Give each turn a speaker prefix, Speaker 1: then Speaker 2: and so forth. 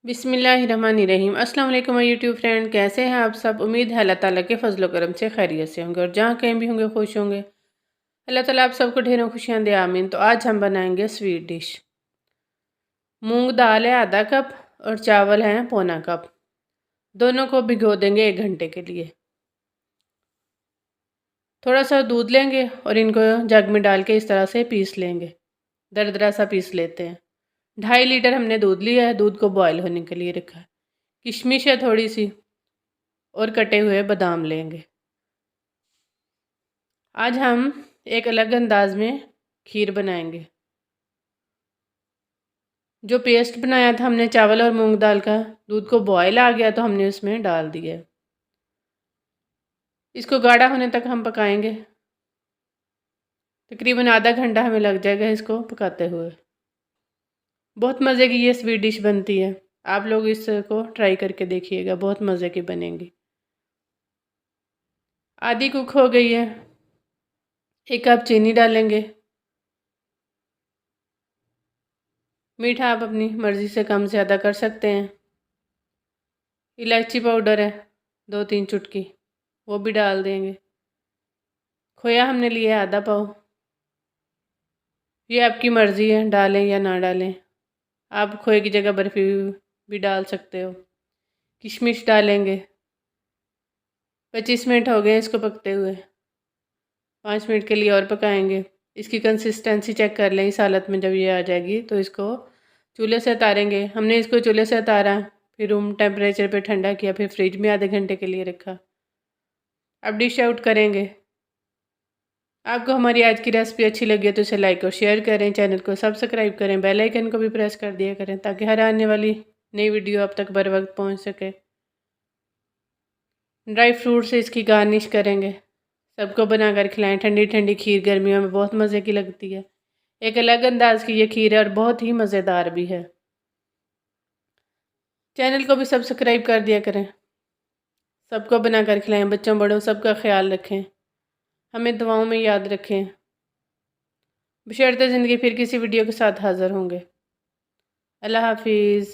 Speaker 1: बिस्मिल्लाहिर्रहमानिर्रहीम। अस्सलाम वालेकुम माय यूट्यूब फ्रेंड, कैसे हैं आप सब। उम्मीद है अल्लाह ताला के फजल करम से खैरियत से होंगे और जहाँ कहीं भी होंगे खुश होंगे। अल्लाह ताला आप सबको ढेरों खुशियाँ दे, आमीन। तो आज हम बनाएंगे स्वीट डिश। मूंग दाल है आधा कप और चावल हैं पौना कप। दोनों को भिगो देंगे 1 घंटे के लिए। थोड़ा सा दूध लेंगे और इनको जग में डाल के इस तरह से पीस लेंगे। दरदरा सा पीस लेते हैं। 2.5 लीटर हमने दूध लिया है। दूध को बॉयल होने के लिए रखा है। किशमिश है थोड़ी सी और कटे हुए बादाम लेंगे। आज हम एक अलग अंदाज में खीर बनाएंगे। जो पेस्ट बनाया था हमने चावल और मूंग दाल का, दूध को बॉयल आ गया तो हमने उसमें डाल दिया। इसको गाढ़ा होने तक हम पकाएंगे। तकरीबन आधा घंटा हमें लग जाएगा इसको पकाते हुए। बहुत मज़े की ये स्वीट डिश बनती है। आप लोग इसको ट्राई करके देखिएगा, बहुत मज़े की बनेंगी। आधी कुक हो गई है। 1 कप चीनी डालेंगे। मीठा आप अपनी मर्ज़ी से कम ज़्यादा कर सकते हैं। इलायची पाउडर है 2-3 चुटकी, वो भी डाल देंगे। खोया हमने लिया है आधा पाव। ये आपकी मर्ज़ी है डालें या ना डालें। आप खोए की जगह बर्फ़ी भी डाल सकते हो। किशमिश डालेंगे। 25 मिनट हो गए इसको पकते हुए। 5 मिनट के लिए और पकाएंगे। इसकी कंसिस्टेंसी चेक कर लें। इस हालत में जब ये आ जाएगी तो इसको चूल्हे से उतारेंगे। हमने इसको चूल्हे से उतारा, फिर रूम टेम्परेचर पे ठंडा किया, फिर फ्रिज में आधे घंटे के लिए रखा। अब डिश आउट करेंगे। आपको हमारी आज की रेसिपी अच्छी लगी है तो इसे लाइक और शेयर करें, चैनल को सब्सक्राइब करें, बेल आइकन को भी प्रेस कर दिया करें ताकि हर आने वाली नई वीडियो आप तक बर वक्त पहुँच सके। ड्राई फ्रूट से इसकी गार्निश करेंगे। सबको बनाकर खिलाएं। ठंडी ठंडी खीर गर्मियों में बहुत मज़े की लगती है। एक अलग अंदाज की ये खीर है और बहुत ही मज़ेदार भी है। चैनल को भी सब्सक्राइब कर दिया करें। सबको बनाकर खिलाएं। बच्चों बड़ों सबका ख्याल रखें। हमें दुआओं में याद रखें। बशर्ते ज़िंदगी फिर किसी वीडियो के साथ हाज़िर होंगे। अल्लाह हाफिज़।